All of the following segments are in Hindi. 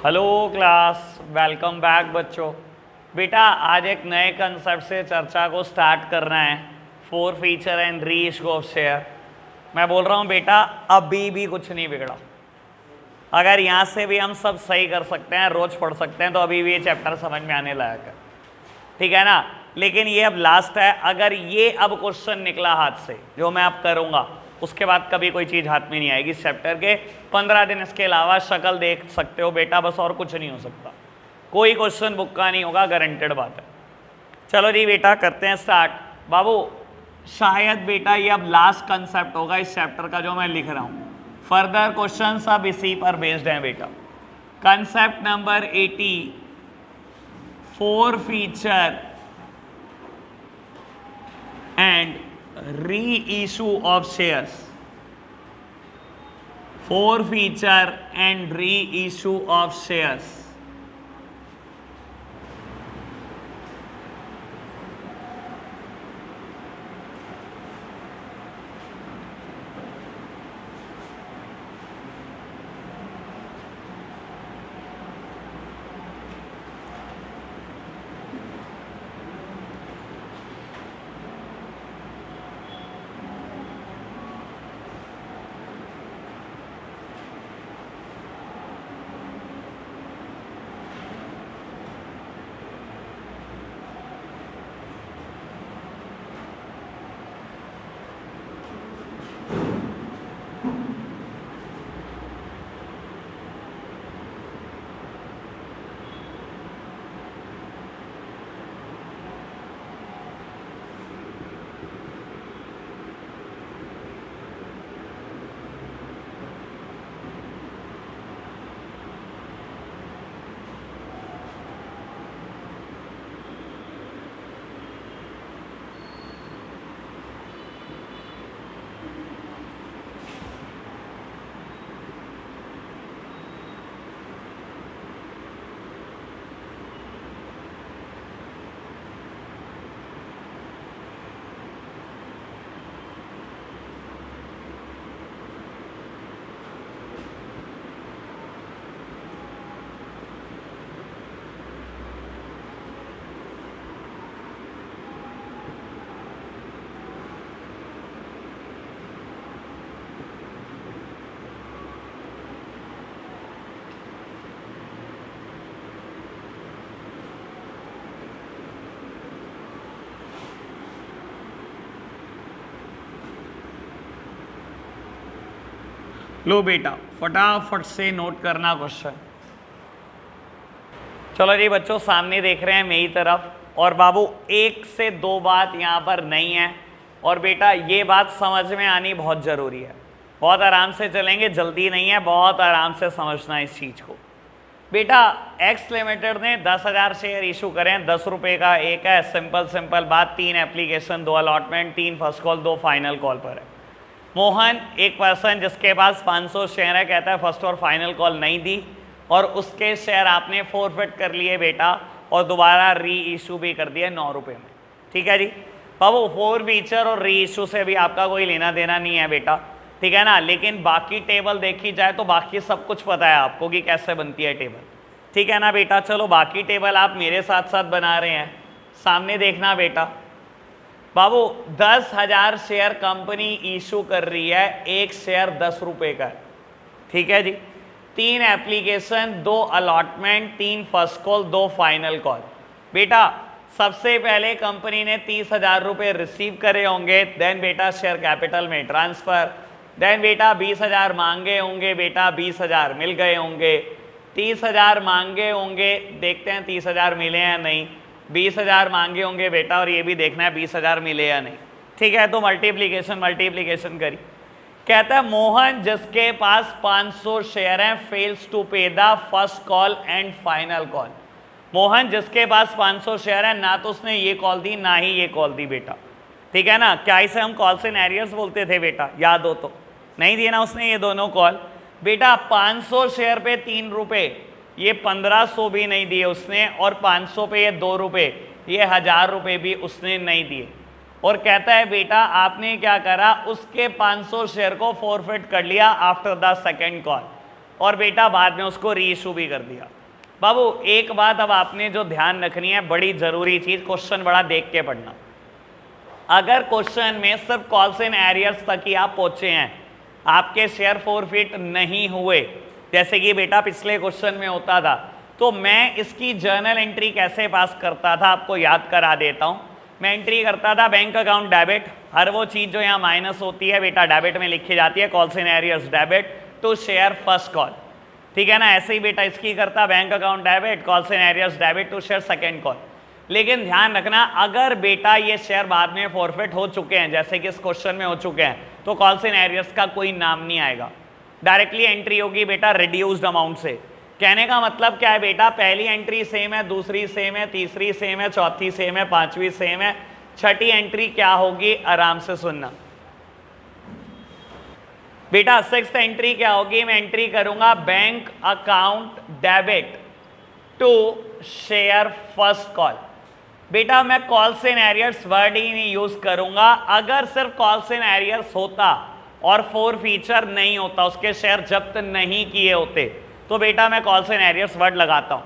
हेलो क्लास, वेलकम बैक बच्चों। बेटा आज एक नए कंसेप्ट से चर्चा को स्टार्ट करना है। Four feature and re issue of share. मैं बोल रहा हूँ बेटा अभी भी कुछ नहीं बिगड़ा। अगर यहाँ से भी हम सब सही कर सकते हैं, रोज पढ़ सकते हैं, तो अभी भी ये चैप्टर समझ में आने लायक है, ठीक है ना। लेकिन ये अब लास्ट है। अगर ये अब क्वेश्चन निकला हाथ से जो मैं अब करूँगा, उसके बाद कभी कोई चीज़ हाथ में नहीं आएगी। इस चैप्टर के 15 दिन इसके अलावा शक्ल देख सकते हो बेटा, बस और कुछ नहीं हो सकता। कोई क्वेश्चन बुक का नहीं होगा, गारंटेड बात है। चलो जी बेटा करते हैं स्टार्ट। बाबू शायद बेटा ये अब लास्ट कंसेप्ट होगा इस चैप्टर का जो मैं लिख रहा हूँ। फर्दर क्वेश्चन सब इसी पर बेस्ड हैं बेटा। Concept number 80, four feature and reissue of shares. Four feature and reissue of shares. लो बेटा फटाफट से नोट करना क्वेश्चन। चलो जी बच्चों सामने देख रहे हैं मेरी तरफ। और बाबू एक से दो बात यहाँ पर नहीं है, और बेटा ये बात समझ में आनी बहुत ज़रूरी है। बहुत आराम से चलेंगे, जल्दी नहीं है, बहुत आराम से समझना इस चीज़ को। बेटा एक्स लिमिटेड ने 10,000 शेयर इशू करे हैं, 10 रुपये का एक है। सिंपल बात, 3 application, 2 allotment, 3 first call, 2 final call पर है। मोहन एक पर्सन जिसके पास 500 शेयर है, कहता है फर्स्ट और फाइनल कॉल नहीं दी, और उसके शेयर आपने फॉरफिट कर लिए बेटा, और दोबारा री इशू भी कर दिया 9 रुपये में। ठीक है जी बाबू, फोर फीचर और री इशू से भी आपका कोई लेना देना नहीं है बेटा, ठीक है ना। लेकिन बाकी टेबल देखी जाए तो बाकी सब कुछ पता है आपको कि कैसे बनती है टेबल, ठीक है ना बेटा। चलो बाकी टेबल आप मेरे साथ साथ बना रहे हैं, सामने देखना बेटा। बाबू 10,000 शेयर कंपनी इशू कर रही है, एक शेयर 10 रुपये का है, ठीक है जी। 3 application, 2 allotment, 3 first call, 2 final call. बेटा सबसे पहले कंपनी ने 30,000 रुपये रिसीव करे होंगे, देन बेटा शेयर कैपिटल में ट्रांसफ़र, देन बेटा 20,000 मांगे होंगे, बेटा 20,000 मिल गए होंगे। 30,000 मांगे होंगे, देखते हैं 30,000 मिले या नहीं। 20,000 मांगे होंगे बेटा, और ये भी देखना है 20,000 मिले या नहीं, ठीक है। तो मल्टीप्लीकेशन करी। कहता है मोहन जिसके पास 500 शेयर हैं फेल्स टू पे the first call and final call. Mohan जिसके पास 500 शेयर है, ना तो उसने ये कॉल दी ना ही ये कॉल दी बेटा, ठीक है ना। क्या इसे हम कॉल सिनेरियोस बोलते थे बेटा, याद हो तो। नहीं दिए ना उसने ये दोनों कॉल बेटा। 500 शेयर पे 3 रुपये, ये 1500 भी नहीं दिए उसने, और 500 पे ये 2 रुपये, ये 1000 रुपये भी उसने नहीं दिए। और कहता है बेटा आपने क्या करा, उसके 500 शेयर को फॉरफिट कर लिया आफ्टर द सेकेंड कॉल। और बेटा बाद में उसको री इशू भी कर दिया। बाबू एक बात अब आपने जो ध्यान रखनी है, बड़ी जरूरी चीज, क्वेश्चन बड़ा देख के पढ़ना। अगर क्वेश्चन में सिर्फ कॉल्स एंड एरियर्स तक ही आप पहुंचे हैं, आपके शेयर फॉरफिट नहीं हुए, जैसे कि बेटा पिछले क्वेश्चन में होता था, तो मैं इसकी जर्नल एंट्री कैसे पास करता था आपको याद करा देता हूं। मैं एंट्री करता था बैंक अकाउंट डेबिट, हर वो चीज जो यहाँ माइनस होती है बेटा डेबिट में लिखी जाती है, calls and arrears debit to share first call, ठीक है ना। ऐसे ही बेटा इसकी करता bank account debit, calls and arrears debit to share second call. लेकिन ध्यान रखना, अगर बेटा ये शेयर बाद में फॉरफिट हो चुके हैं, जैसे कि इस क्वेश्चन में हो चुके हैं, तो कॉल्स एंड एरियर्स का कोई नाम नहीं आएगा, डायरेक्टली एंट्री होगी बेटा रिड्यूस्ड अमाउंट से। कहने का मतलब क्या है बेटा, पहली एंट्री सेम है, दूसरी सेम है, तीसरी सेम है, चौथी सेम है, पांचवी सेम है, छठी एंट्री क्या होगी, आराम से सुनना बेटा। सिक्स्थ एंट्री क्या होगी, मैं एंट्री करूंगा bank account debit to share first call. बेटा मैं कॉल्स एंड एरियर्स वर्ड ही नहीं यूज करूंगा। अगर सिर्फ कॉल्स एंड एरियर्स होता और फोर फीचर नहीं होता, उसके शेयर जब्त नहीं किए होते, तो बेटा मैं कॉल्स एंड एरियर्स वर्ड लगाता हूं।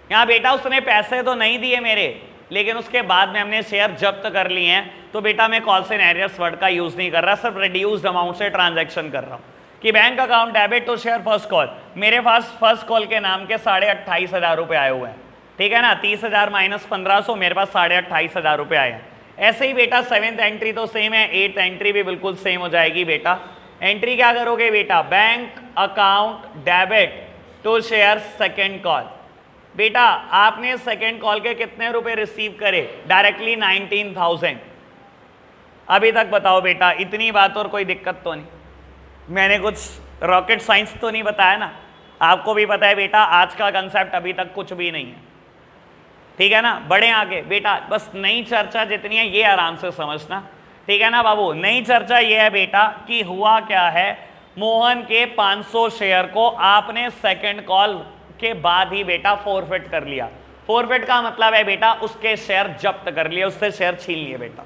यहां बेटा उसने पैसे तो नहीं दिए मेरे, लेकिन उसके बाद में हमने शेयर जब्त कर लिए हैं, तो बेटा मैं कॉल्स एंड एरियर्स वर्ड का यूज नहीं कर रहा, सिर्फ रिड्यूस्ड अमाउंट से ट्रांजैक्शन कर रहा हूं कि bank account debit to share first call. मेरे पास फर्स्ट कॉल के नाम के 28,500 रुपए आए हुए हैं, ठीक है ना। 30,000 माइनस 1,500, मेरे पास 28,500 रुपए आए हैं। ऐसे ही बेटा सेवेंथ एंट्री तो सेम है, एट्थ एंट्री भी बिल्कुल सेम हो जाएगी बेटा। एंट्री क्या करोगे बेटा, bank account debit to share second call. बेटा आपने सेकेंड कॉल के कितने रुपए रिसीव करे, डायरेक्टली 19,000। अभी तक बताओ बेटा, इतनी बात और कोई दिक्कत तो नहीं, मैंने कुछ रॉकेट साइंस तो नहीं बताया ना। आपको भी पता है बेटा आज का कंसेप्ट अभी तक कुछ भी नहीं है, ठीक है ना। बढ़े आगे बेटा, बस नई चर्चा जितनी है ये आराम से समझना, ठीक है ना बाबू। नई चर्चा ये है बेटा कि हुआ क्या है, मोहन के 500 शेयर को आपने सेकंड कॉल के बाद ही बेटा फॉरफिट कर लिया। फॉरफिट का मतलब है बेटा उसके शेयर जब्त कर लिए, उससे शेयर छीन लिए बेटा।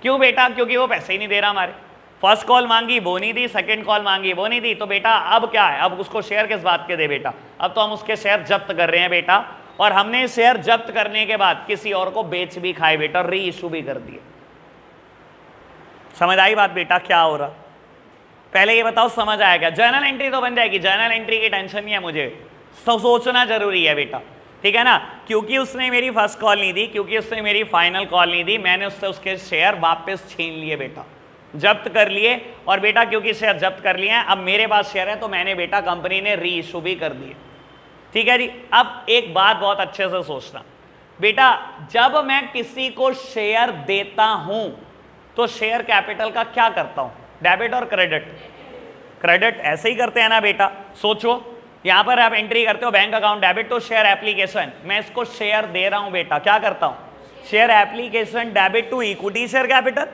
क्यों बेटा, क्योंकि वो पैसे ही नहीं दे रहा हमारे। फर्स्ट कॉल मांगी वो नहीं दी, सेकंड कॉल मांगी वो नहीं दी, तो बेटा अब क्या है, अब उसको शेयर किस बात के दे बेटा, अब तो हम उसके शेयर जब्त कर रहे हैं बेटा। और हमने शेयर जब्त करने के बाद किसी और को बेच भी खाए बेटा, री इशू भी कर दिए। समझ आई बात बेटा क्या हो रहा, पहले ये बताओ समझ आएगा। जर्नल एंट्री तो बन जाएगी, जर्नल एंट्री की टेंशन नहीं है मुझे, सोचना जरूरी है बेटा, ठीक है ना। क्योंकि उसने मेरी फर्स्ट कॉल नहीं दी, क्योंकि उसने मेरी फाइनल कॉल नहीं दी, मैंने उससे उसके शेयर वापस छीन लिए बेटा, जब्त कर लिए। और बेटा क्योंकि शेयर जब्त कर लिए हैं, अब मेरे पास शेयर है, तो मैंने बेटा कंपनी ने री इशू भी कर दिए, ठीक है जी। अब एक बात बहुत अच्छे से सोचना बेटा, जब मैं किसी को शेयर देता हूं तो शेयर कैपिटल का क्या करता हूं, डेबिट और क्रेडिट, क्रेडिट ऐसे ही करते हैं ना बेटा। सोचो यहां पर आप एंट्री करते हो bank account debit to share application, मैं इसको शेयर दे रहा हूं बेटा, क्या करता हूं, share application debit to equity share capital,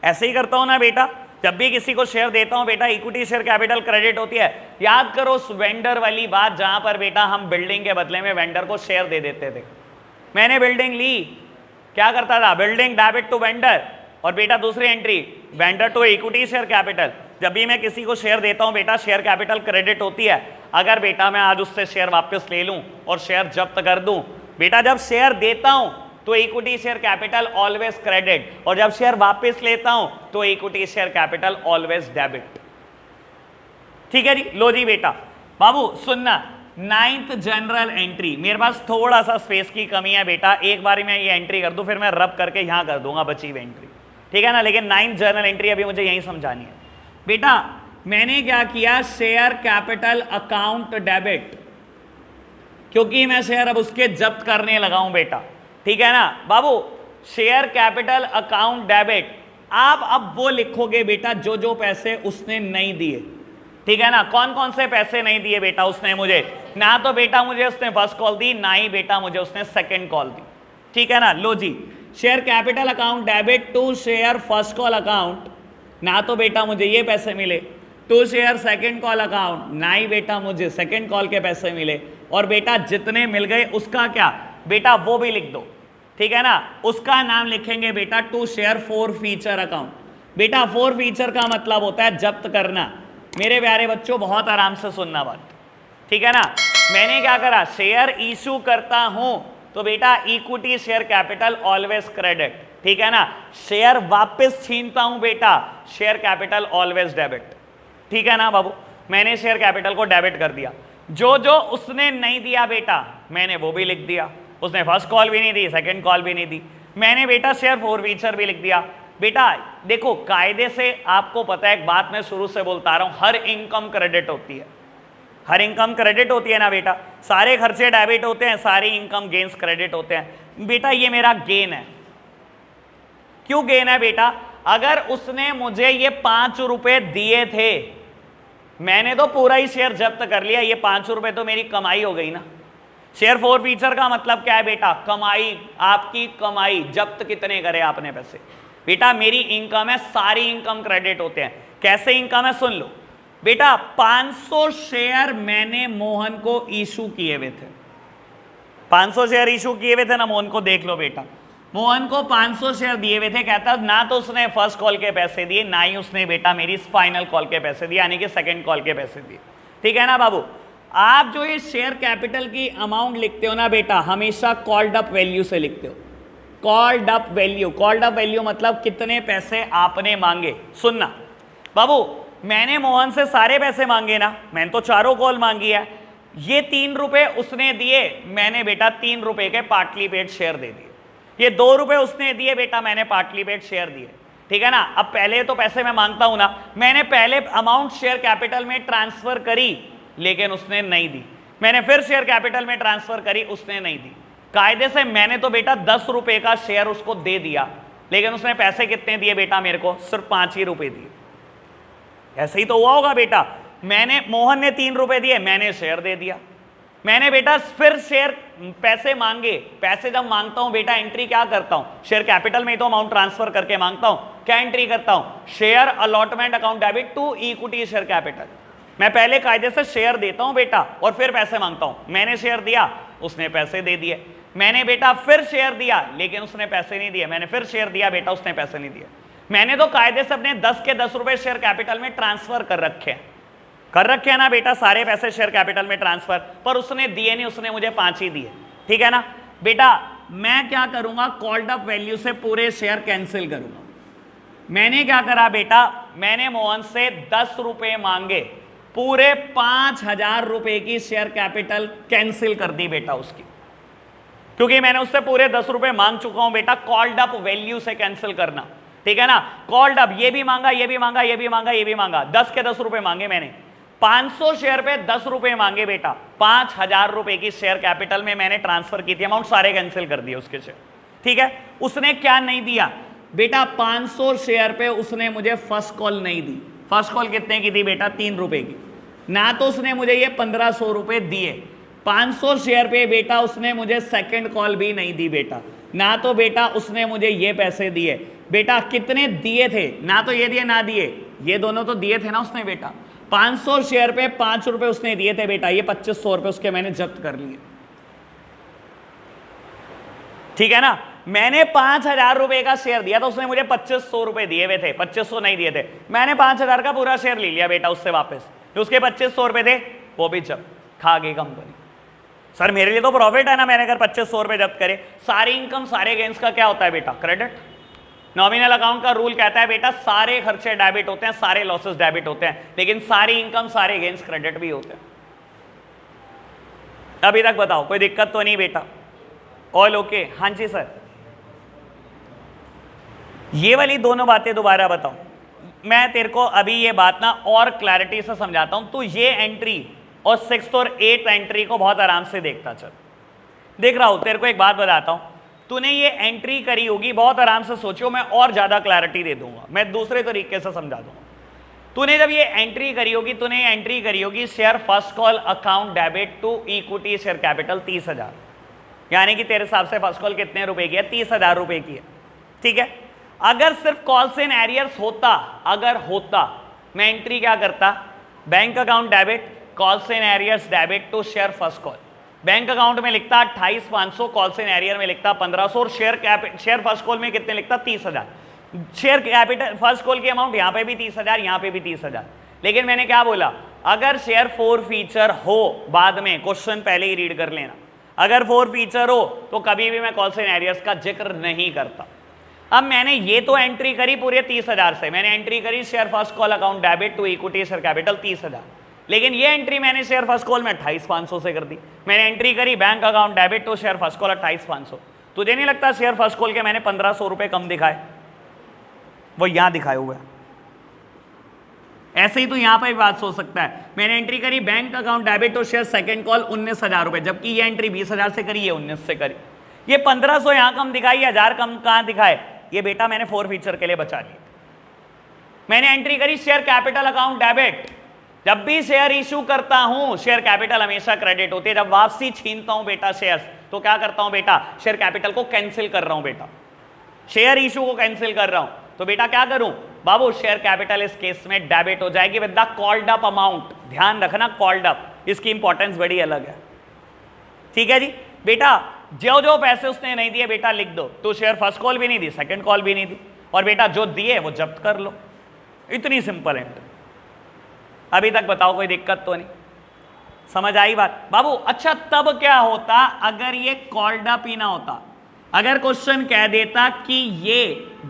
ऐसे ही करता हूं ना बेटा। जब भी किसी को शेयर देता हूं बेटा, इक्विटी शेयर कैपिटल क्रेडिट होती है। याद करो उस वेंडर वाली बात जहां पर बेटा हम बिल्डिंग के बदले में वेंडर को शेयर दे देते थे। मैंने बिल्डिंग ली, क्या करता था, बिल्डिंग डेबिट टू वेंडर, और बेटा दूसरी entry vendor to equity share capital. जब भी मैं किसी को शेयर देता हूं बेटा, शेयर कैपिटल क्रेडिट होती है। अगर बेटा मैं आज उससे शेयर वापस ले लूं और शेयर जब्त कर दूं बेटा, जब शेयर देता हूं तो equity share capital always credit, और जब शेयर वापस लेता हूं तो equity share capital always debit, ठीक है जी। लो जी बेटा, बाबू सुनना, नाइन्थ जनरल एंट्री, मेरे पास थोड़ा सा स्पेस की कमी है बेटा, एक बार मैं ये एंट्री कर दूं, फिर मैं रब करके यहां कर दूंगा बची हुई एंट्री, ठीक है ना। लेकिन नाइन्थ जनरल एंट्री अभी मुझे यही समझानी है बेटा। मैंने क्या किया, शेयर कैपिटल अकाउंट डेबिट, क्योंकि मैं शेयर अब उसके जब्त करने लगा हूं बेटा, ठीक है ना बाबू। शेयर कैपिटल अकाउंट डेबिट, आप अब वो लिखोगे बेटा जो जो पैसे उसने नहीं दिए, ठीक है ना। कौन कौन से पैसे नहीं दिए बेटा उसने मुझे, ना तो बेटा मुझे उसने फर्स्ट कॉल दी, ना ही बेटा मुझे उसने सेकंड कॉल दी, ठीक है ना। लो जी, share capital account debit to share first call account, ना तो बेटा मुझे ये पैसे मिले, to share second call account, ना ही बेटा मुझे सेकंड कॉल के पैसे मिले। और बेटा जितने मिल गए उसका क्या बेटा, वो भी लिख दो, ठीक है ना। उसका नाम लिखेंगे बेटा to share forfeiture account. बेटा फोर फीचर का मतलब होता है जब्त करना। मेरे प्यारे बच्चों बहुत आराम से सुनना बात, ठीक है ना। मैंने क्या करा, शेयर इशू करता हूं तो बेटा equity share capital always credit, ठीक है ना। शेयर वापस छीनता हूं बेटा, शेयर कैपिटल ऑलवेज डेबिट, ठीक है ना बाबू। मैंने शेयर कैपिटल को डेबिट कर दिया। जो जो उसने नहीं दिया बेटा मैंने वो भी लिख दिया। उसने फर्स्ट कॉल भी नहीं दी, सेकंड कॉल भी नहीं दी, मैंने बेटा शेयर फॉरफीचर भी लिख दिया। बेटा देखो कायदे से आपको पता है, एक बात मैं शुरू से बोलता आ रहा हूं, हर इनकम क्रेडिट होती है, हर इनकम क्रेडिट होती है ना बेटा। सारे खर्चे डेबिट होते हैं, सारी इनकम गेन्स क्रेडिट होते हैं। बेटा ये मेरा गेन है। क्यों गेन है बेटा? अगर उसने मुझे ये 5 रुपए दिए थे, मैंने तो पूरा ही शेयर जब्त कर लिया, ये 5 रुपए तो मेरी कमाई हो गई ना। शेयर फॉरफीचर का मतलब क्या है बेटा? कमाई, आपकी कमाई, जब्त कितने करे आपने पैसे। बेटा मेरी इनकम है, सारी इनकम क्रेडिट होते हैं। कैसे इनकम है सुन लो बेटा। 500 शेयर मैंने मोहन को इशू किए हुए थे, 500 शेयर इशू किए हुए थे ना मोहन को, देख लो बेटा। मोहन को 500 शेयर दिए हुए थे, कहता ना तो उसने फर्स्ट कॉल के पैसे दिए, ना ही उसने बेटा मेरी फाइनल कॉल के पैसे दिए, यानी कि सेकंड कॉल के पैसे दिए, ठीक है ना बाबू। आप जो ये शेयर कैपिटल की अमाउंट लिखते हो ना बेटा, हमेशा कॉल्ड अप वैल्यू से लिखते हो। Called up value, called up value मतलब कितने पैसे आपने मांगे। सुनना बाबू, मैंने मोहन से सारे पैसे मांगे ना, मैंने तो चारों कॉल मांगी है। ये 3 रुपए उसने दिए, मैंने बेटा 3 रुपए के पार्टली पेड शेयर दे दिए। ये 2 रुपए उसने दिए बेटा, मैंने पार्टली पेड शेयर दिए, ठीक है ना। अब पहले तो पैसे मैं मांगता हूं ना, मैंने पहले अमाउंट शेयर कैपिटल में ट्रांसफर करी लेकिन उसने नहीं दी, मैंने फिर शेयर कैपिटल में ट्रांसफर करी, उसने नहीं दी। कायदे से मैंने तो बेटा 10 रुपए का शेयर उसको दे दिया, लेकिन उसने पैसे कितने दिए बेटा मेरे को? सिर्फ 5 ही रुपए दिए। ऐसे ही तो हुआ होगा बेटा। मैंने, मोहन ने 3 रुपए दिए, मैंने शेयर दे दिया। मैंने बेटा फिर शेयर पैसे मांगे, पैसे जब मांगता हूं बेटा एंट्री क्या करता हूं? शेयर कैपिटल में तो अमाउंट ट्रांसफर करके मांगता हूं। क्या एंट्री करता हूं? Share allotment account debit to equity share capital. मैं पहले कायदे से शेयर देता हूं बेटा और फिर पैसे मांगता हूं। मैंने शेयर दिया, उसने पैसे दे दिए। मैंने बेटा फिर शेयर दिया लेकिन उसने पैसे नहीं दिए, मैंने फिर शेयर दिया बेटा, उसने पैसे नहीं दिए। मैंने तो कायदे से अपने 10 के 10 रुपए शेयर कैपिटल में ट्रांसफर कर रखे हैं ना बेटा, सारे पैसे शेयर कैपिटल में ट्रांसफर, पर उसने दिए नहीं, उसने मुझे 5 ही दिए, ठीक है ना बेटा। मैं क्या करूंगा? कॉल्ड अप वैल्यू से पूरे शेयर कैंसिल करूंगा। मैंने क्या करा बेटा? मैंने मोहन से 10 रुपए मांगे, पूरे 5000 रुपए की शेयर कैपिटल कैंसिल कर दी बेटा उसकी, क्योंकि मैंने उससे पूरे 10 रुपए मांग चुका हूं बेटा। कॉल्ड अप वैल्यू से कैंसिल करना, ठीक है ना। कॉल्ड अप, ये भी मांगा, ये भी मांगा, ये भी मांगा, ये भी मांगा, 10 के 10 रुपए मांगे मैंने। 500 शेयर पे 10 रुपए मांगे बेटा, 5000 रुपए की शेयर कैपिटल में मैंने ट्रांसफर की थी, अमाउंट सारे कैंसिल कर दिए उसके शेयर, ठीक है। उसने क्या नहीं दिया बेटा? 500 शेयर पे उसने मुझे फर्स्ट कॉल नहीं दी। फर्स्ट कॉल कितने की थी बेटा? 3 रुपए की। ना तो उसने मुझे ये 1500 रुपए दिए। 500 शेयर पे बेटा उसने मुझे सेकंड कॉल भी नहीं दी बेटा, ना तो बेटा उसने मुझे ये पैसे दिए बेटा। कितने दिए थे? ना तो ये दिए ना दिए, ये दोनों तो दिए थे ना उसने बेटा। 500 शेयर पे 5 रुपए उसने दिए थे बेटा, ये 2500 रुपए उसके मैंने जब्त कर लिए, ठीक है ना। मैंने 5000 रुपए का शेयर दिया था, उसने मुझे 2500 रुपए दिए हुए थे, 2500 नहीं दिए थे। मैंने 5000 का पूरा शेयर ले लिया बेटा उससे वापस, जो उसके 2500 रुपए थे वो भी जब खा गई कंपनी। सर मेरे लिए तो प्रॉफिट है ना, मैंने अगर 2500 रुपए जब्त करे। सारी इनकम सारे गेन्स का क्या होता है बेटा? क्रेडिट। नॉमिनल अकाउंट का रूल कहता है बेटा सारे खर्चे डेबिट होते हैं, सारे लॉसेस डेबिट होते हैं, लेकिन सारी इनकम सारे गेन्स क्रेडिट भी होते हैं। अभी तक बताओ कोई दिक्कत तो नहीं बेटा? All okay? हाँ जी सर। ये वाली दोनों बातें दोबारा बताओ, मैं तेरे को अभी ये बात ना और क्लैरिटी से समझाता हूं। तू ये एंट्री और 6th और 8th एंट्री को बहुत आराम से देखता चल। देख रहा हूं, तेरे को एक बात बताता हूं। तूने ये एंट्री करी होगी, बहुत आराम से सोचो, मैं और ज्यादा क्लैरिटी दे दूंगा, मैं दूसरे तरीके से समझा दूंगा। तूने जब ये एंट्री करी होगी, तूने ये एंट्री करी होगी share first call account debit to equity share capital 30,000, यानी कि तेरे हिसाब से फर्स्ट कॉल कितने रुपए की है? 30,000 रुपए की है, ठीक है। अगर सिर्फ कॉल्स इन एरियर्स होता, अगर होता, मैं एंट्री क्या करता? Bank account debit calls in arrears debit to share first call. Bank account में लिखता 28,500, कॉल्स इन एरियर में लिखता 1500, और शेयर फर्स्ट कॉल में कितने लिखता? 30,000। शेयर कैपिटल फर्स्ट कॉल की अमाउंट यहाँ पे भी 30,000, यहाँ पे भी 30,000। लेकिन मैंने क्या बोला? अगर शेयर फोर फीचर हो, बाद में क्वेश्चन पहले ही रीड कर लेना, अगर फोर फीचर हो तो कभी भी मैं कॉल सिनेरियोस का जिक्र नहीं करता। अब मैंने ये तो एंट्री करी पूरे 30,000 से, मैंने एंट्री करी share first call account debit to equity share capital 30,000, लेकिन ये एंट्री मैंने शेयर फर्स्ट कॉल में 28,500 से कर दी। मैंने एंट्री करी bank account debit to share first call 28,500। तुझे नहीं लगता शेयर फर्स्ट कॉल के मैंने 1,500 रुपए कम दिखाए? वो यहां दिखाए हुए हैं। ऐसे ही तो यहां पर भी बात सोच सकता है, मैंने एंट्री करी bank account debit to share second call 19,000 रुपए, जबकि ये एंट्री 20,000 से करी, ये 19 से करी। ये 1,500 यहां कम दिखाई, 1,000 कम कहां दिखाए? ये बेटा मैंने फोर फीचर के लिए बचा ली। मैंने एंट्री करी शेयर कैपिटल अकाउंट डेबिट, जब भी शेयर इशू करता हूं शेयर कैपिटल हमेशा क्रेडिट होती है, जब वापसी छीनता हूं बेटा शेयर्स तो क्या करता हूं बेटा, शेयर कैपिटल को कैंसिल कर रहा हूं बेटा, शेयर इशू को कैंसिल कर रहा हूं, तो बेटा क्या करूं बाबू, शेयर कैपिटल इस केस में डेबिट हो जाएगी with the called up amount. ध्यान रखना कॉल्ड अप, इसकी इंपॉर्टेंस बड़ी अलग है, ठीक है जी बेटा। जो जो पैसे उसने नहीं दिए बेटा लिख दो, तो शेयर फर्स्ट कॉल भी नहीं दी, सेकंड कॉल भी नहीं दी, और बेटा जो दिए वो जब्त कर लो, इतनी सिंपल है। अभी तक बताओ कोई दिक्कत तो नहीं, समझ आई बात बाबू? अच्छा तब क्या होता अगर ये कॉल्ड अप ही ना होता, अगर क्वेश्चन कह देता कि ये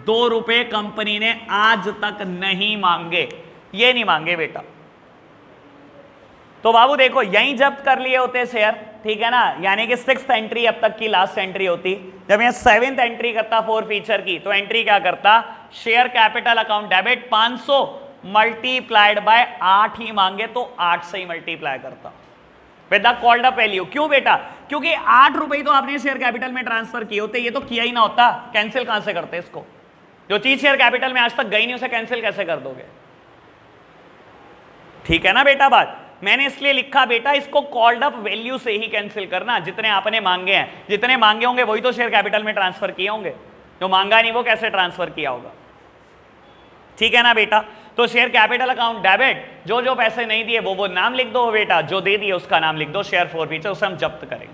2 रुपए कंपनी ने आज तक नहीं मांगे, ये नहीं मांगे बेटा, तो बाबू देखो यहीं जब्त कर लिए होते शेयर, ठीक है ना, यानी कि 6th एंट्री अब तक की लास्ट एंट्री होती। जब मैं 7th एंट्री करता फोर फीचर की, तो एंट्री क्या करता, share capital account debit 500 multiplied by 8 ही मांगे तो 8 से ही मल्टीप्लाई करता with the called up value. क्यों बेटा, क्योंकि 8 रुपए तो आपने शेयर कैपिटल में ट्रांसफर किए होते, ये तो किया ही ना होता, कैंसिल कहां से करते इसको? जो चीज शेयर कैपिटल में आज तक गई नहीं उसे कैंसिल कैसे कर दोगे? ठीक है ना बेटा बात? मैंने इसलिए लिखा बेटा इसको कॉल्ड अप वैल्यू से ही कैंसिल करना, जितने आपने मांगे हैं, जितने मांगे होंगे वही तो शेयर कैपिटल में ट्रांसफर किए होंगे, जो मांगा नहीं वो कैसे ट्रांसफर किया होगा, ठीक है ना बेटा। तो शेयर कैपिटल अकाउंट डेबिट, जो जो पैसे नहीं दिए वो नाम लिख दो बेटा, जो दे दिए उसका नाम लिख दो, शेयर फोर फीचर, उसे हम जब्त करेंगे।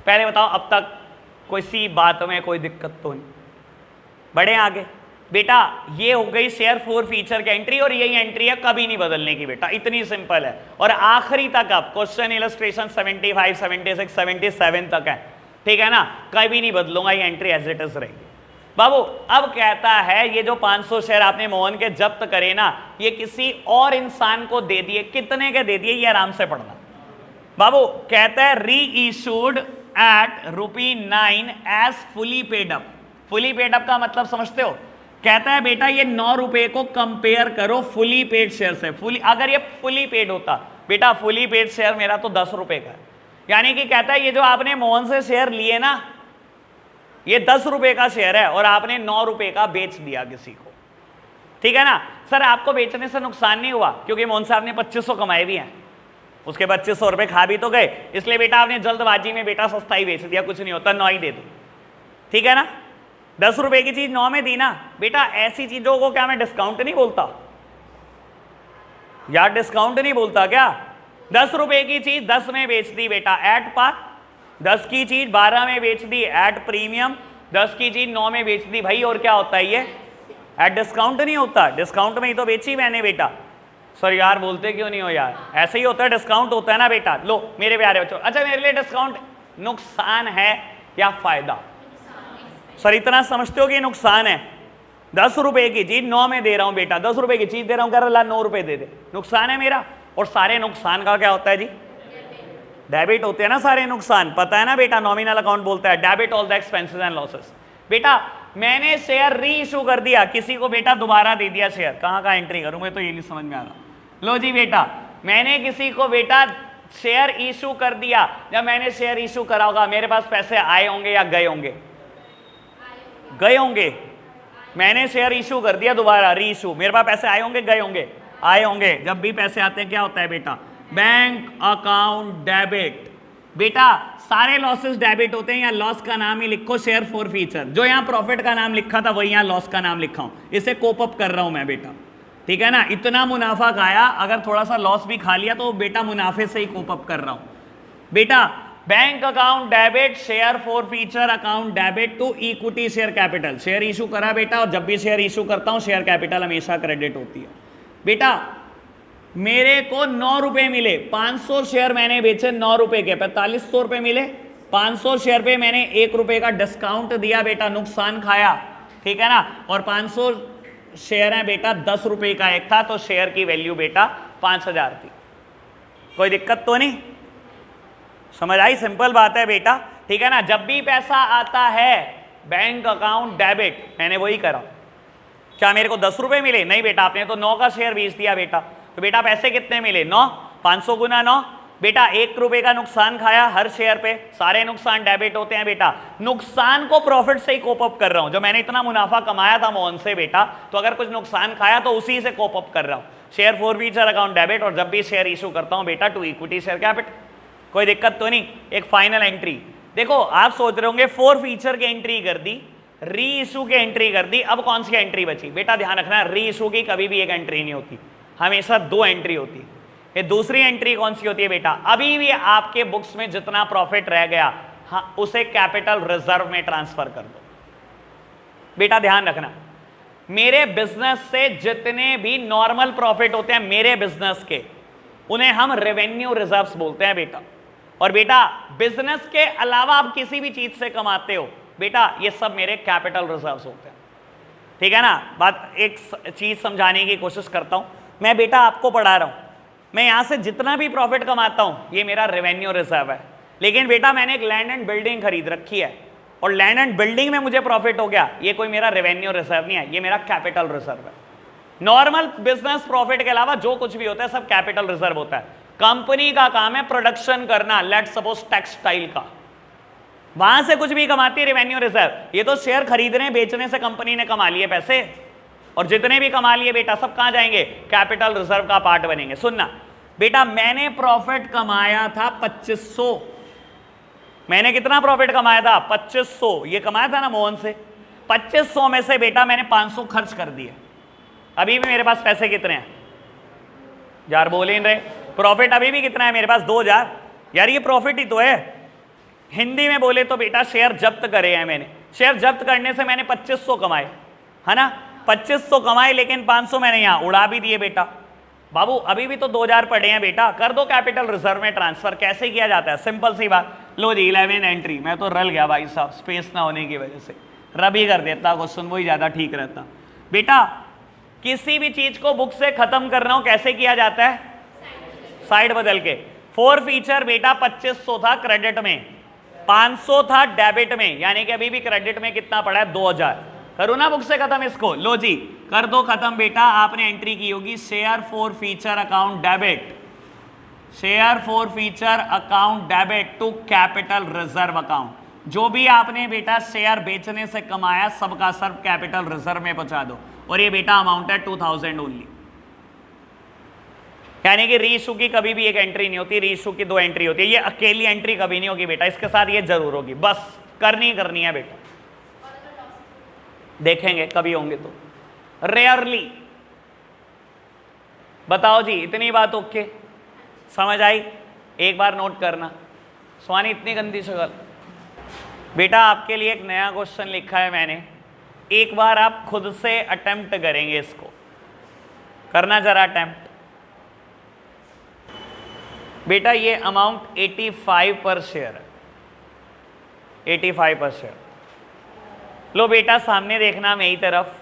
पहले बताओ अब तक कोई सी बात में कोई दिक्कत तो नहीं? बढ़े आगे बेटा, ये हो गई शेयर फोर फीचर की एंट्री, और यही एंट्री है कभी नहीं बदलने की बेटा, इतनी सिंपल है। और आखिरी तक अब क्वेश्चन इलस्ट्रेशन 75, 76, 77 तक है, ठीक है ना, कभी नहीं बदलूंगा, ये एंट्री एज इट इज रहेगी। बाबू अब कहता है ये जो 500 शेयर आपने मोहन के जब्त करे ना, ये किसी और इंसान को दे दिए, कितने के दे दिए ये आराम से पढ़ना। बाबू कहता है re issued at ₹9 as fully paid up. Fully paid up का मतलब समझते हो? कहता है बेटा ये 9 रुपए को कंपेयर करो फुली पेड शेयर से। फुली, अगर ये फुली पेड होता बेटा, फुली पेड शेयर मेरा तो 10 रुपए का है, यानी कि कहता है ये जो आपने मोहन से शेयर लिए ना, ये 10 रुपए का शेयर है और आपने 9 रुपए का बेच दिया किसी को, ठीक है ना। सर आपको बेचने से नुकसान नहीं हुआ, क्योंकि मोहन साहब ने 2500 कमाए भी हैं, उसके 2500 रुपए खा भी तो गए, इसलिए बेटा आपने जल्दबाजी में बेटा सस्ता ही बेच दिया, कुछ नहीं होता, 9 ही दे दो, ठीक है ना। 10 रुपए की चीज 9 में दी ना बेटा। ऐसी चीजों को क्या मैं डिस्काउंट नहीं बोलता यार, डिस्काउंट नहीं बोलता क्या? 10 रुपए की चीज 10 में बेच दी बेटा एट पार, 10 की चीज 12 में बेच दी एट प्रीमियम, 10 की चीज 9 में बेच दी भाई, और क्या होता है ये? एट डिस्काउंट नहीं होता, डिस्काउंट में ही तो बेची मैंने बेटा। सर यार बोलते क्यों नहीं हो यार, ऐसे ही होता है, डिस्काउंट होता है ना बेटा। लो मेरे प्यारे बच्चों, अच्छा मेरे लिए डिस्काउंट नुकसान है या फायदा? सर इतना समझते हो कि नुकसान है? 10 रुपए की चीज 9 में दे रहा हूं बेटा, 10 रुपए की चीज दे रहा हूं, कह रहा 9 रुपए दे दे, नुकसान है मेरा। और सारे नुकसान का क्या होता है जी? डेबिट होते हैं ना सारे नुकसान, पता है ना बेटा, नॉमिनल अकाउंट बोलता है debit all the expenses and losses. बेटा मैंने शेयर री इशू कर दिया, किसी को बेटा दोबारा दे दिया शेयर, कहां कहां एंट्री करूं मैं तो ये नहीं समझ में आ रहा। लो जी बेटा, मैंने किसी को बेटा शेयर इशू कर दिया, जब मैंने शेयर इशू करा होगा मेरे पास पैसे आए होंगे या गए होंगे? गए होंगे। मैंने शेयर इशू कर दिया दोबारा, री इशू, मेरे पास पैसे आए होंगे गए होंगे? आए होंगे। जब भी पैसे आते हैं क्या होता है बेटा? Bank account debit. बेटा सारे लॉसेस डेबिट होते हैं, यहाँ लॉस का नाम ही लिखो शेयर फोर फीचर, जो यहाँ प्रॉफिट का नाम लिखा था वही यहाँ लॉस का नाम लिखा हूं, इसे कोप अप कर रहा हूं मैं बेटा, ठीक है ना। इतना मुनाफा खाया, अगर थोड़ा सा लॉस भी खा लिया तो बेटा मुनाफे से ही कोप अप कर रहा हूं बेटा। Bank account debit share forfeiture account debit to equity share capital, share issue करा बेटा, और जब भी शेयर इशू करता हूं शेयर कैपिटल हमेशा क्रेडिट होती है बेटा। मेरे को 9 रुपए मिले, 500 शेयर मैंने बेचे 9 रुपए के, 4500 रुपए मिले। 500 शेयर पे मैंने 1 रुपए का डिस्काउंट दिया बेटा, नुकसान खाया, ठीक है ना। और 500 शेयर है बेटा, 10 रुपए का एक था, तो शेयर की वैल्यू बेटा 5000 थी। कोई दिक्कत तो नहीं, समझ आई? सिंपल बात है बेटा, ठीक है ना। जब भी पैसा आता है बैंक अकाउंट डेबिट, मैंने वही करा। क्या मेरे को 10 रुपए मिले? नहीं बेटा, आपने तो 9 का शेयर बेच दिया बेटा। तो बेटा पैसे कितने मिले? 9। 500 गुना 9 बेटा, 1 रुपए का नुकसान खाया हर शेयर पे। सारे नुकसान डेबिट होते हैं बेटा। नुकसान को प्रॉफिट से ही कोप अप कर रहा हूं। जो मैंने इतना मुनाफा कमाया था मोहन से बेटा, तो अगर कुछ नुकसान खाया तो उसी से कोप अप कर रहा हूं। Share forfeiture account debit, और जब भी शेयर इशू करता हूं बेटा टू इक्विटी शेयर कैपिटल। कोई दिक्कत तो नहीं। एक फाइनल एंट्री देखो, आप सोच रहे होंगे फॉर फ्यूचर की एंट्री कर दी, री इशू की एंट्री कर दी, अब कौन सी एंट्री बची? बेटा ध्यान रखना, री इशू की कभी भी एक एंट्री नहीं होती, हमेशा 2 एंट्री होती है। ये दूसरी एंट्री कौन सी होती है बेटा? अभी भी आपके बुक्स में जितना प्रॉफिट रह गया, हाँ, उसे कैपिटल रिजर्व में ट्रांसफर कर दो। बेटा ध्यान रखना, मेरे बिजनेस से जितने भी नॉर्मल प्रॉफिट होते हैं मेरे बिजनेस के, उन्हें हम रेवेन्यू रिजर्व्स बोलते हैं बेटा। और बेटा बिजनेस के अलावा आप किसी भी चीज से कमाते हो बेटा, ये सब मेरे कैपिटल रिजर्व्स होते हैं, ठीक है ना। बात एक चीज समझाने की कोशिश करता हूं मैं बेटा, आपको पढ़ा रहा हूं, मैं यहां से जितना भी प्रॉफिट कमाता हूं ये मेरा रेवेन्यू रिजर्व है। लेकिन बेटा मैंने एक लैंड एंड बिल्डिंग खरीद रखी है और लैंड एंड बिल्डिंग में मुझे प्रॉफिट हो गया, ये कोई मेरा रेवेन्यू रिजर्व नहीं है, ये मेरा कैपिटल रिजर्व है। नॉर्मल बिजनेस प्रॉफिट के अलावा जो कुछ भी होता है सब कैपिटल रिजर्व होता है। कंपनी का काम है प्रोडक्शन करना, लेट सपोज टेक्सटाइल का, वहां से कुछ भी कमाती है रेवेन्यू रिजर्व। ये तो शेयर खरीदने बेचने से कंपनी ने कमा लिए पैसे, और जितने भी कमा लिए बेटा सब कहां जाएंगे? कैपिटल रिजर्व का पार्ट बनेंगे। सुनना बेटा, मैंने प्रॉफिट कमाया था 2500। मैंने कितना प्रॉफिट कमाया था? 2500। ये कमाया था ना मोहन से। 2500 में से बेटा मैंने 500 खर्च कर दिए। अभी भी मेरे पास पैसे कितने हैं यार? बोल ही नहीं रहे। प्रॉफिट अभी भी कितना है मेरे पास? 2000। यार ये प्रॉफिट ही तो है। हिंदी में बोले तो बेटा शेयर जब्त करे हैं मैंने। शेयर जब्त करने से मैंने 2500 कमाए, है ना। 2500 कमाए, लेकिन 500 मैंने यहां उड़ा भी दिए बेटा। बाबू अभी भी तो 2000 पड़े हैं बेटा, कर दो कैपिटल रिजर्व में ट्रांसफर। कैसे किया जाता है? सिंपल सी बात, लो जी 11 एंट्री। मैं तो रल गया भाई साहब, स्पेस ना होने की वजह से रबी कर देता क्वेश्चन, वही ज्यादा ठीक रहता। बेटा किसी भी चीज को बुक से खत्म करना हो कैसे किया जाता है? साइड बदल के। फॉर फीचर बेटा 2500 था क्रेडिट में, 500 था डेबिट में, यानी कि अभी भी क्रेडिट में कितना पड़ा है? 2000। करो ना बुक से खत्म इसको, लो जी कर दो खत्म बेटा। आपने एंट्री की होगी share forfeiture account debit, share forfeiture account debit to capital reserve account. जो भी आपने बेटा शेयर बेचने से कमाया सबका सब कैपिटल रिजर्व में पहुंचा दो, और ये बेटा अमाउंट है 2000 ओनली। यानी कि रीइशू की कभी भी एक एंट्री नहीं होती, रीइशू की 2 एंट्री होती है। ये अकेली एंट्री कभी नहीं होगी बेटा, इसके साथ ये जरूर होगी, बस करनी है बेटा। देखेंगे कभी होंगे तो, रेयरली। बताओ जी, इतनी बात ओके, समझ आई? एक बार नोट करना। स्वानी इतनी गंदी शक्ल। बेटा आपके लिए एक नया क्वेश्चन लिखा है मैंने, एक बार आप खुद से अटेम्प्ट करेंगे इसको, करना जरा अटेम्प्ट। बेटा ये अमाउंट 85 पर शेयर है, 85 पर शेयर। लो बेटा सामने देखना मेरी तरफ।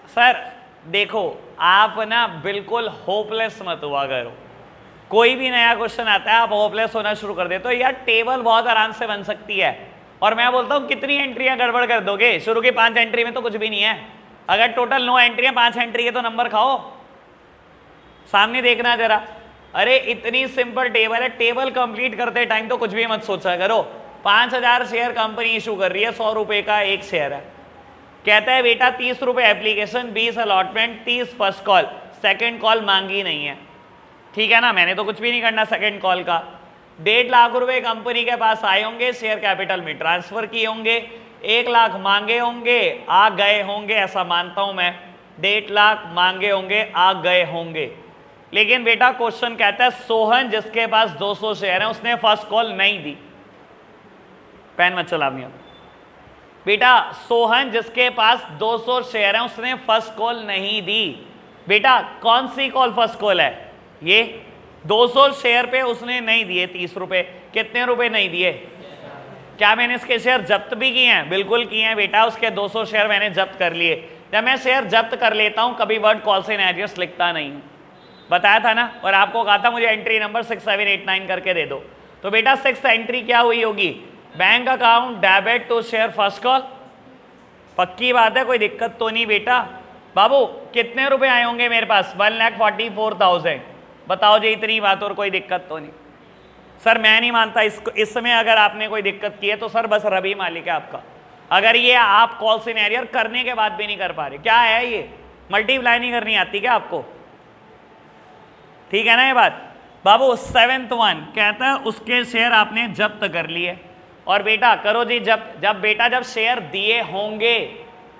सर देखो आप ना बिल्कुल होपलेस मत हुआ करो। कोई भी नया क्वेश्चन आता है आप होपलेस होना शुरू कर देते हो। यार टेबल बहुत आराम से बन सकती है, और मैं बोलता हूँ कितनी एंट्रियां गड़बड़ कर दोगे? शुरू की 5 एंट्री में तो कुछ भी नहीं है। अगर टोटल 9 एंट्रियां 5 एंट्री के तो नंबर खाओ। सामने देखना जरा। अरे इतनी सिंपल टेबल है, टेबल कंप्लीट करते टाइम तो कुछ भी मत सोचा करो। 5000 शेयर कंपनी इशू कर रही है, 100 रुपए का एक शेयर है। कहता है बेटा 30 रुपए application, 20 allotment, 30 first call, second call मांगी नहीं है। ठीक है ना, मैंने तो कुछ भी नहीं करना सेकंड कॉल का। 1.5 लाख रुपए कंपनी के पास आए होंगे, शेयर कैपिटल में ट्रांसफर किए होंगे, 1 लाख मांगे होंगे, आ गए होंगे, ऐसा मानता हूं मैं। 1.5 लाख मांगे होंगे, आ गए होंगे। लेकिन बेटा क्वेश्चन कहता है सोहन जिसके पास 200 शेयर है उसने फर्स्ट कॉल नहीं दी। पेन मत चला अपनी। बेटा सोहन जिसके पास 200 शेयर है उसने फर्स्ट कॉल नहीं दी। बेटा कौन सी कॉल फर्स्ट कॉल है? ये 200 शेयर पे उसने नहीं दिए 30 रुपए। कितने रुपए नहीं दिए? क्या मैंने इसके शेयर जब्त भी किए हैं? बिल्कुल किए हैं बेटा, उसके 200 शेयर मैंने जब्त कर लिए। जब मैं शेयर जब्त कर लेता हूं कभी वर्ड कॉल सिनेरियोस लिखता नहीं हूं, बताया था ना, और आपको कहा था मुझे एंट्री नंबर 6789 करके दे दो। तो बेटा 6th एंट्री क्या हुई होगी? Bank account debit to share first call. पक्की बात है, कोई दिक्कत तो नहीं बेटा? बाबू कितने रुपए आए होंगे मेरे पास? 1,44,000। बताओ जी, इतनी बात और कोई दिक्कत तो नहीं? सर मैं नहीं मानता इसको, इसमें अगर आपने कोई दिक्कत की है तो सर बस रवि मालिक है आपका। अगर ये आप कॉल सिनेरियो करने के बाद भी नहीं कर पा रहे, क्या है ये? मल्टीप्लाई नहीं करनी आती क्या आपको? ठीक है ना ये बात? बाबू 7th वन कहता है उसके शेयर आपने जब्त कर लिए। और बेटा करो जी, जब शेयर दिए होंगे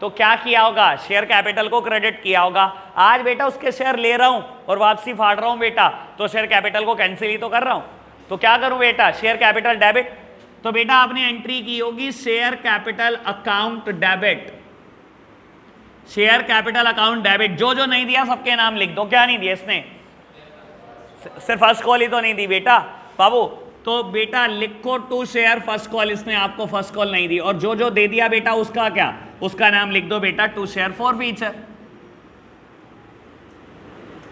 तो क्या किया होगा? शेयर कैपिटल को क्रेडिट किया होगा। आज बेटा उसके शेयर ले रहा हूं और वापसी फाड़ रहा हूं बेटा, तो शेयर कैपिटल को कैंसिल ही तो कर रहा हूं। तो क्या करूं बेटा? Share capital debit. तो बेटा आपने एंट्री की होगी share capital account debit. Share capital account debit. जो जो नहीं दिया सबके नाम लिख दो। क्या नहीं दिया इसने? सिर्फ फर्स्ट कॉल ही तो नहीं दी बेटा बाबू। तो बेटा लिखो टू शेयर फर्स्ट कॉल, इसने आपको फर्स्ट कॉल नहीं दी। और जो जो दे दिया बेटा उसका क्या? उसका नाम लिख दो बेटा टू शेयर फॉर फ्यूचर।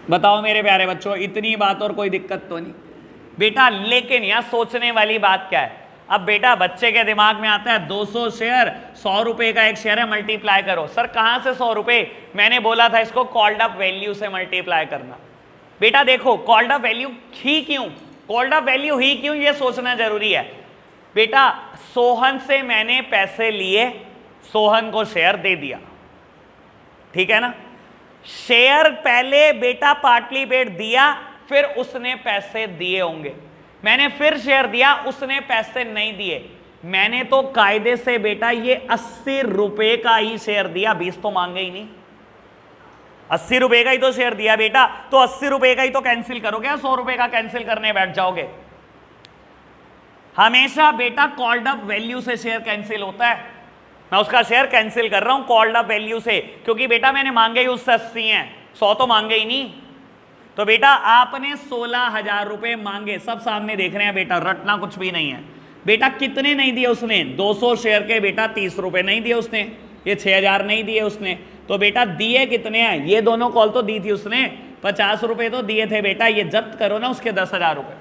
बताओ मेरे प्यारे बच्चों, इतनी बात और कोई दिक्कत तो नहीं बेटा? लेकिन यहां सोचने वाली बात क्या है? अब बेटा बच्चे के दिमाग में आता है 200 शेयर, 100 रुपए का एक शेयर है, मल्टीप्लाई करो। सर कहां से 100 रुपए? मैंने बोला था इसको कॉल्ड अप वैल्यू से मल्टीप्लाई करना। बेटा देखो कॉल्ड अप वैल्यू ही क्यों, कॉल्ड अप वैल्यू ही क्यों, ये सोचना जरूरी है बेटा। सोहन से मैंने पैसे लिए, सोहन को शेयर दे दिया, ठीक है ना? शेयर पहले बेटा पार्टली पेड दिया, फिर उसने पैसे दिए होंगे। मैंने फिर शेयर दिया, उसने पैसे नहीं दिए। मैंने तो कायदे से बेटा ये 80 रुपए का ही शेयर दिया, 20 तो मांगे ही नहीं। 80 रुपए का ही तो शेयर दिया बेटा, तो 80 रुपए का ही तो कैंसिल करोगे या 100 रुपए का कैंसिल करने बैठ जाओगे? हमेशा बेटा कॉल्ड अप वैल्यू से शेयर कैंसिल होता है। मैं उसका शेयर कैंसिल कर रहा हूं कॉल्ड अप वैल्यू से, क्योंकि बेटा मैंने मांगे ही उससे 80 हैं, 100 तो मांगे ही नहीं। तो बेटा आपने 16,000 रुपए मांगे, सब सामने देख रहे हैं बेटा, रटना कुछ भी नहीं है बेटा। कितने नहीं दिए उसने? 200 शेयर के बेटा 30 रुपए नहीं दिए उसने, ये 6,000 नहीं दिए उसने। तो बेटा दिए कितने हैं? ये दोनों कॉल तो दी थी उसने, 50 रुपए तो दिए थे बेटा। ये जब्त करो ना उसके 10,000 रुपए।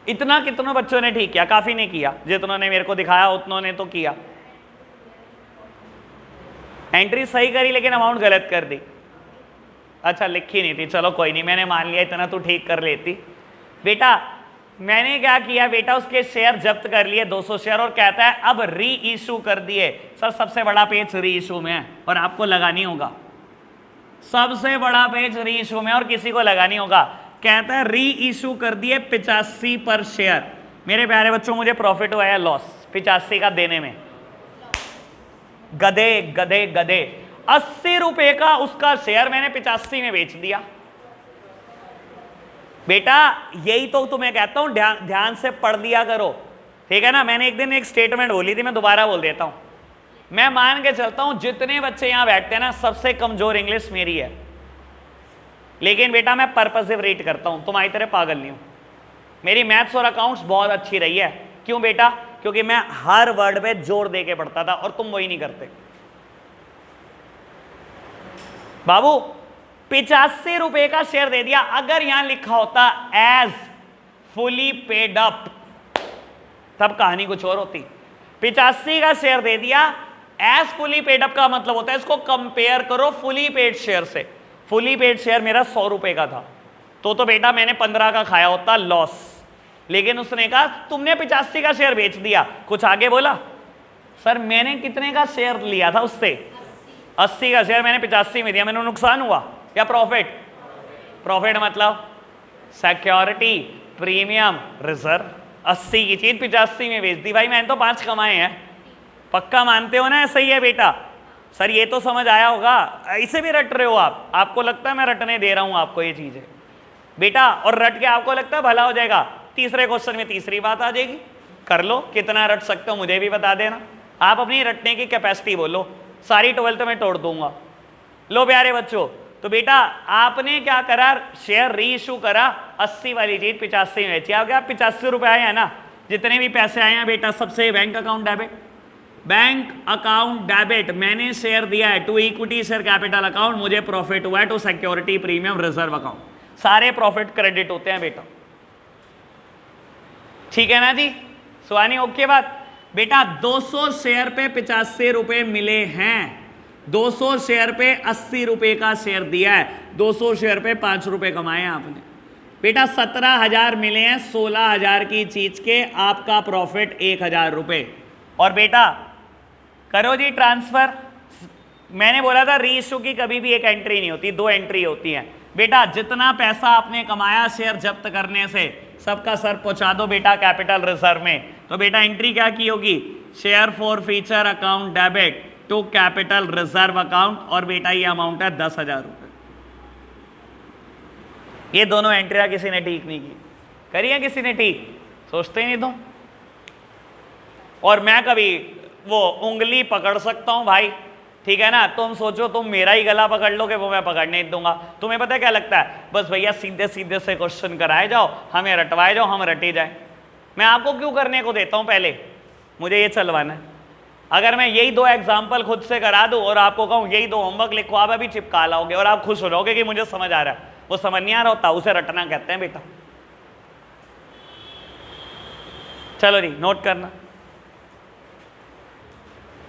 इतना कितनों बच्चों ने ठीक किया? काफी नहीं किया, जितनों ने मेरे को दिखाया उतनों ने तो किया। एंट्री सही करी लेकिन अमाउंट गलत कर दी। अच्छा लिखी नहीं थी, चलो कोई नहीं, मैंने मान लिया इतना तो ठीक कर लेती। बेटा मैंने क्या किया बेटा, उसके शेयर जब्त कर लिए 200 शेयर, और कहता है अब री इशू कर दिए। सर सबसे बड़ा पेज री इशू में है और आपको लगानी होगा, सबसे बड़ा पेज री इशू में और किसी को लगानी होगा। कहता है री इशू कर दिए 85 पर शेयर। मेरे प्यारे बच्चों मुझे प्रॉफिट हुआ है लॉस 85 का देने में? गधे गधे गधे। 80 रुपए का उसका शेयर मैंने 85 में बेच दिया। बेटा यही तो तुम्हें कहता हूं, ध्यान से पढ़ दिया करो, ठीक है ना? मैंने एक दिन एक स्टेटमेंट बोली थी, मैं दोबारा बोल देता हूं। मैं मान के चलता हूं जितने बच्चे यहां बैठते हैं ना, सबसे कमजोर इंग्लिश मेरी है, लेकिन बेटा मैं पर्पसिव रीड करता हूं, तुम्हारी तरह पागल नहीं हूं। मेरी मैथ्स और अकाउंट्स बहुत अच्छी रही है। क्यों बेटा? क्योंकि मैं हर वर्ड पे जोर दे के पढ़ता था और तुम वही नहीं करते। बाबू 85 रुपए का शेयर दे दिया। अगर यहां लिखा होता एज फुली पेड अप, तब कहानी कुछ और होती। 85 का शेयर दे दिया, एज फुली पेड अप का मतलब होता है, इसको कंपेयर करो फुली पेड शेयर से। फुली पेड शेयर मेरा 100 रुपए का था, तो बेटा मैंने 15 का खाया होता लॉस। लेकिन उसने कहा तुमने 85 का शेयर बेच दिया। कुछ आगे बोला? सर मैंने कितने का शेयर लिया था उससे? 80 का शेयर मैंने 85 में दिया, मैंने नुकसान हुआ या प्रॉफिट? प्रॉफिट मतलब सिक्योरिटी प्रीमियम रिजर्व। 80 की चीज 85 में बेच दी। भाई मैंने तो 5 कमाए हैं, पक्का मानते हो ना? सही है बेटा। सर ये तो समझ आया होगा, ऐसे भी रट रहे हो आप, आपको लगता है मैं रटने दे रहा हूं आपको ये चीजें बेटा, और रट के आपको लगता है भला हो जाएगा। तीसरे क्वेश्चन में तीसरी बात आ जाएगी, कर लो, कितना रट सकते हो मुझे भी बता देना। आप अपनी रटने की कैपेसिटी बोलो, सारी 12th में तोड़ दूंगा। लो प्यारे बच्चों, तो बेटा आपने क्या करा, शेयर री इशू करा, 80 वाली चीज 85 में बेची। आपके 85 रुपए आए हैं ना, जितने भी पैसे आए हैं बेटा सबसे bank account debit, bank account debit, मैंने शेयर दिया है to equity share capital account, मुझे प्रॉफिट हुआ है to security premium reserve account, सारे प्रॉफिट क्रेडिट होते हैं बेटा। ठीक है ना जी, सुहानी ओके बात। बेटा 200 शेयर पे 85 रुपए मिले हैं, 200 शेयर पे 80 रुपए का शेयर दिया है, 200 शेयर पे 5 रुपए कमाए हैं आपने। बेटा 17,000 मिले हैं 16,000 की चीज के, आपका प्रॉफिट 1,000 रुपए। और बेटा करो जी ट्रांसफर। मैंने बोला था री इशू की कभी भी एक एंट्री नहीं होती, 2 एंट्री होती है। बेटा जितना पैसा आपने कमाया शेयर जब्त करने से, सबका सर पहुंचा दो बेटा कैपिटल रिजर्व में। तो बेटा एंट्री क्या की होगी, share forfeiture account debit to capital reserve account, और बेटा ये अमाउंट है 10,000 रुपए। ये दोनों एंट्रियां किसी ने ठीक नहीं की, करी है किसी ने ठीक, सोचते ही नहीं तुम। और मैं कभी वो उंगली पकड़ सकता हूं भाई, ठीक है ना, तुम सोचो तुम मेरा ही गला पकड़ लोगे, वो मैं पकड़ नहीं दूंगा। तुम्हें पता है क्या लगता है, बस भैया सीधे सीधे से क्वेश्चन कराए जाओ, हमें रटवाए जाओ, हम रटे जाए। मैं आपको क्यों करने को देता हूं, पहले मुझे ये चलवाना है। अगर मैं यही 2 एग्जाम्पल खुद से करा दूं और आपको कहूं यही 2 होमवर्क लिखो, आप अभी चिपका लाओगे और आप खुश हो जाओगे कि मुझे समझ आ रहा है। वो समझ नहीं आ रहा होता, उसे रटना कहते हैं बेटा। चलो जी नोट करना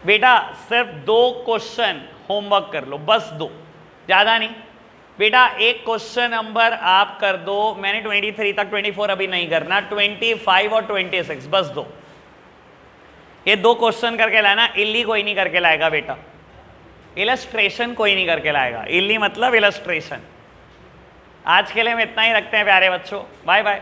बेटा, सिर्फ 2 क्वेश्चन होमवर्क कर लो, बस 2, ज्यादा नहीं। बेटा एक क्वेश्चन नंबर आप कर दो, मैंने 23 तक, 24 अभी नहीं करना, 25 और 26 बस 2। ये 2 क्वेश्चन करके लाना, इल्ली कोई नहीं करके लाएगा बेटा, इलस्ट्रेशन कोई नहीं करके लाएगा, इल्ली मतलब इलस्ट्रेशन। आज के लिए हम इतना ही रखते हैं प्यारे बच्चों, बाय बाय।